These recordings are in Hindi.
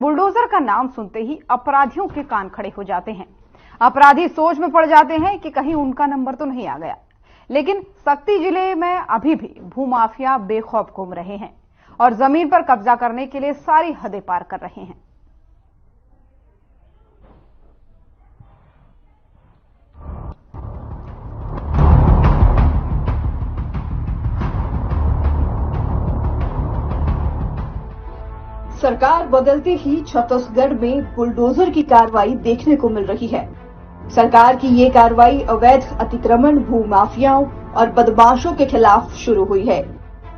बुलडोजर का नाम सुनते ही अपराधियों के कान खड़े हो जाते हैं। अपराधी सोच में पड़ जाते हैं कि कहीं उनका नंबर तो नहीं आ गया। लेकिन शक्ति जिले में अभी भी भूमाफिया बेखौफ घूम रहे हैं और जमीन पर कब्जा करने के लिए सारी हदें पार कर रहे हैं। सरकार बदलते ही छत्तीसगढ़ में बुलडोजर की कार्रवाई देखने को मिल रही है। सरकार की ये कार्रवाई अवैध अतिक्रमण, भूमाफियाओं और बदमाशों के खिलाफ शुरू हुई है।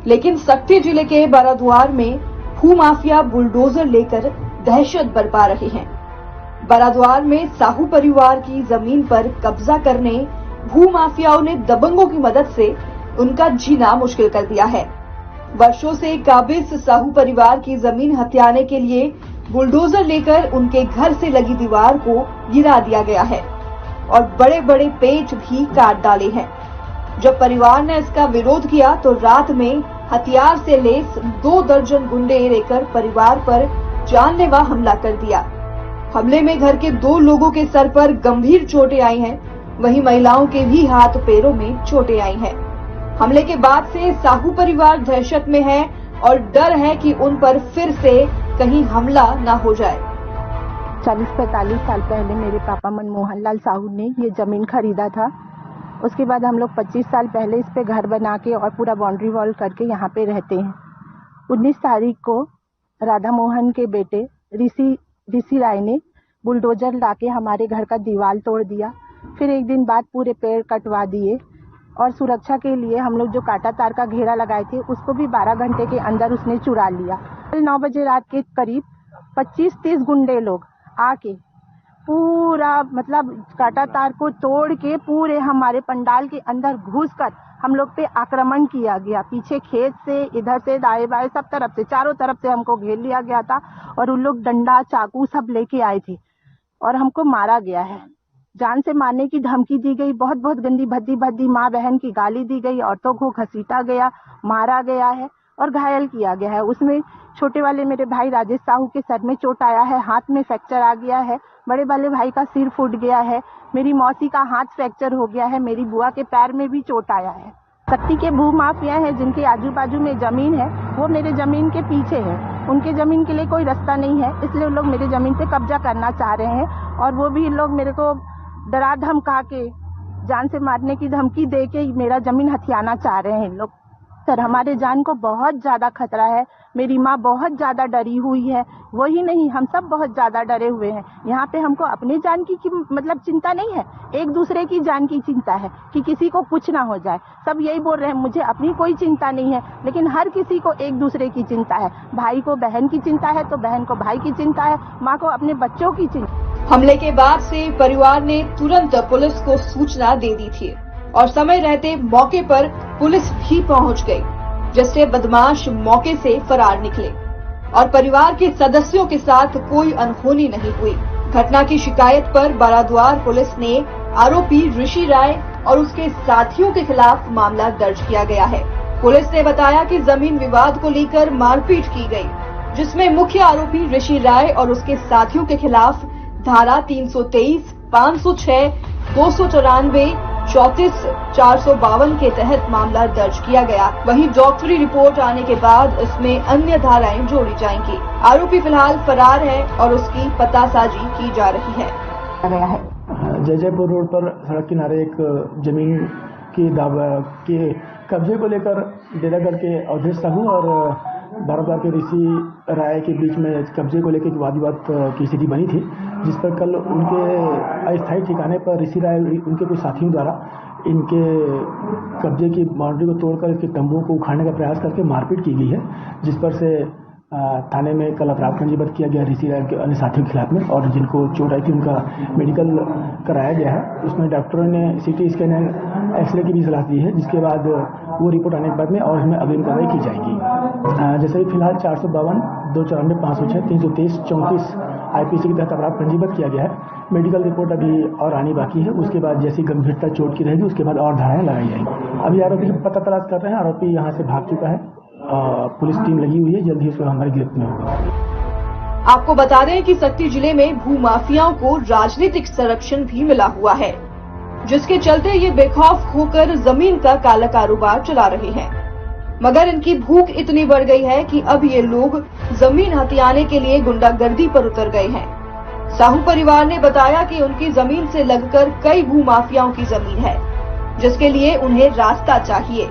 लेकिन शक्ति जिले के बाराद्वार में भूमाफिया बुलडोजर लेकर दहशत बरपा रहे हैं। बाराद्वार में साहू परिवार की जमीन पर कब्जा करने भूमाफियाओं ने दबंगों की मदद से उनका जीना मुश्किल कर दिया है। वर्षों से काबिज साहू परिवार की जमीन हथियाने के लिए बुलडोजर लेकर उनके घर से लगी दीवार को गिरा दिया गया है और बड़े बड़े पेच भी काट डाले हैं। जब परिवार ने इसका विरोध किया तो रात में हथियार से लैस 2 दर्जन गुंडे लेकर परिवार पर जानलेवा हमला कर दिया। हमले में घर के 2 लोगों के सर पर गंभीर चोटें आई हैं, वहीं महिलाओं के भी हाथ पैरों में चोटें आई हैं। हमले के बाद से साहू परिवार दहशत में है और डर है कि उन पर फिर से कहीं हमला न हो जाए। 40-45 साल पहले मेरे पापा मनमोहन लाल साहू ने ये जमीन खरीदा था। उसके बाद हम लोग 25 साल पहले इस पे घर बना के और पूरा बाउंड्री वॉल करके यहाँ पे रहते हैं। 19 तारीख को राधा मोहन के बेटे ऋषि राय ने बुलडोजर लाके हमारे घर का दीवार तोड़ दिया। फिर एक दिन बाद पूरे पेड़ कटवा दिए और सुरक्षा के लिए हम लोग जो काटा तार का घेरा लगाए थे उसको भी 12 घंटे के अंदर उसने चुरा लिया। 9 बजे रात के करीब 25-30 गुंडे लोग आके पूरा मतलब काटा तार को तोड़ के पूरे हमारे पंडाल के अंदर घुसकर हम लोग पे आक्रमण किया गया। पीछे खेत से, इधर से, दाएं बाएं सब तरफ से, चारों तरफ से हमको घेर लिया गया था और उन लोग डंडा चाकू सब लेके आए थे और हमको मारा गया है। जान से मारने की धमकी दी गई, बहुत बहुत गंदी भद्दी माँ बहन की गाली दी गई, औरतों को घसीटा गया, मारा गया है और घायल किया गया है। उसमें छोटे वाले मेरे भाई राजेश साहू के सर में चोट आया है, हाथ में फ्रैक्चर आ गया है, बड़े वाले भाई का सिर फूट गया है, मेरी मौसी का हाथ फ्रैक्चर हो गया है, मेरी बुआ के पैर में भी चोट आया है। शक्ति के भूमाफिया है जिनके आजू बाजू में जमीन है, वो मेरे जमीन के पीछे है। उनके जमीन के लिए कोई रास्ता नहीं है, इसलिए वो लोग मेरे जमीन पे कब्जा करना चाह रहे हैं और वो भी लोग मेरे को डरा धमका के जान से मारने की धमकी दे के मेरा जमीन हथियाना चाह रहे हैं लोग। सर, हमारे जान को बहुत ज्यादा खतरा है। मेरी माँ बहुत ज्यादा डरी हुई है। वही नहीं, हम सब बहुत ज्यादा डरे हुए हैं। यहाँ पे हमको अपने जान की मतलब चिंता नहीं है, एक दूसरे की जान की चिंता है कि किसी को कुछ ना हो जाए। सब यही बोल रहे हैं, मुझे अपनी कोई चिंता नहीं है, लेकिन हर किसी को एक दूसरे की चिंता है। भाई को बहन की चिंता है तो बहन को भाई की चिंता है, माँ को अपने बच्चों की चिंता। हमले के बाद से परिवार ने तुरंत पुलिस को सूचना दे दी थी और समय रहते मौके पर पुलिस भी पहुंच गई, जिससे बदमाश मौके से फरार निकले और परिवार के सदस्यों के साथ कोई अनहोनी नहीं हुई। घटना की शिकायत पर बाराद्वार पुलिस ने आरोपी ऋषि राय और उसके साथियों के खिलाफ मामला दर्ज किया गया है। पुलिस ने बताया कि जमीन विवाद को लेकर मारपीट की गई, जिसमें मुख्य आरोपी ऋषि राय और उसके साथियों के खिलाफ धारा 323, 506, 294, 34, 452 के तहत मामला दर्ज किया गया। वहीं डॉक्टरी रिपोर्ट आने के बाद इसमें अन्य धाराएं जोड़ी जाएंगी। आरोपी फिलहाल फरार है और उसकी पतासाजी की जा रही है। जयजयपुर रोड पर सड़क किनारे एक जमीन की के कब्जे को लेकर डेरागढ़ के अवधेश साहू और बाराद्वार के ऋषि राय के बीच में कब्जे को लेकर वाद विवाद की स्थिति बनी थी, जिस पर कल उनके अस्थायी ठिकाने पर ऋषि राय उनके कुछ साथियों द्वारा इनके कब्जे की बाउंड्री को तोड़कर इसके तंबुओं को उखाड़ने का प्रयास करके मारपीट की गई है, जिस पर से थाने में कल अपराध पंजीबद्ध किया गया ऋषि राय के अन्य साथियों के खिलाफ में और जिनको चोट आई थी उनका मेडिकल कराया गया है। उसमें डॉक्टरों ने CT स्कैन एक्सरे की भी सलाह दी है, जिसके बाद वो रिपोर्ट आने के बाद में और इसमें अग्रिम कार्रवाई की जाएगी। जैसे कि फिलहाल 452, 294, 506, 323, 34 IPC के तहत अपराध पंजीबद्ध किया गया है। मेडिकल रिपोर्ट अभी और आनी बाकी है, उसके बाद जैसी गंभीरता चोट की रहेगी उसके बाद और धाराएं लगाई जाएंगी। अभी आरोपी का पता तलाश कर रहे हैं, आरोपी यहाँ से भाग चुका है, पुलिस टीम लगी हुई है, जल्द ही उसको हमारे गिरफ्त में होगा। आपको बता दें कि सक्ती जिले में भूमाफियाओं को राजनीतिक संरक्षण भी मिला हुआ है, जिसके चलते ये बेखौफ होकर जमीन का काला कारोबार चला रहे हैं। मगर इनकी भूख इतनी बढ़ गई है कि अब ये लोग जमीन हथियाने के लिए गुंडागर्दी पर उतर गए हैं। साहू परिवार ने बताया कि उनकी जमीन से लगकर कई भूमाफियाओं की जमीन है, जिसके लिए उन्हें रास्ता चाहिए,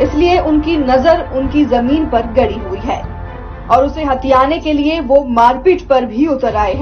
इसलिए उनकी नजर उनकी जमीन पर गड़ी हुई है और उसे हथियाने के लिए वो मारपीट पर भी उतर आए हैं।